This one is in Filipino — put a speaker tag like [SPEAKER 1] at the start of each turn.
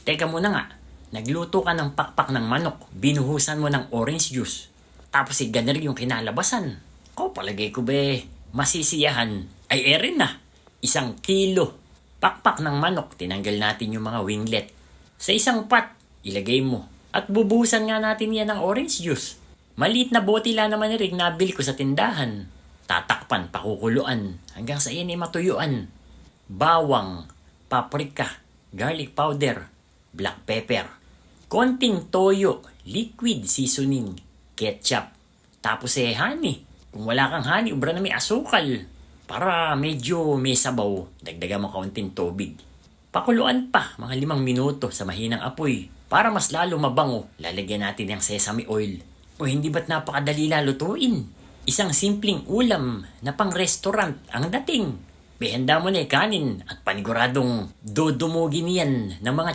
[SPEAKER 1] Teka muna nga, nagluto ka ng pakpak ng manok, binuhusan mo ng orange juice, tapos ganun yung kinalabasan. Palagay ko masisiyahan ay erin na. 1 kilo. Pakpak ng manok, tinanggal natin yung mga winglet. Sa isang pot, ilagay mo. At bubuhusan nga natin yan ng orange juice. Maliit na bote lang naman rin nabili ko sa tindahan. Tatakpan, pakukuluan, hanggang sa yan ay matuyuan. Bawang, paprika, garlic powder, black pepper, konting toyo, liquid seasoning, ketchup, tapos honey. Kung wala kang honey, ubra na may asukal. Para medyo may sabaw, dagdagan mo kaunting tubig. Pakuluan pa mga 5 minuto sa mahinang apoy. Para mas lalo mabango, lalagyan natin ng sesame oil. O hindi ba't napakadali lutuin? Isang simpleng ulam na pang restaurant ang dating. Behenda mo na kanin at paniguradong dudumugin yan ng mga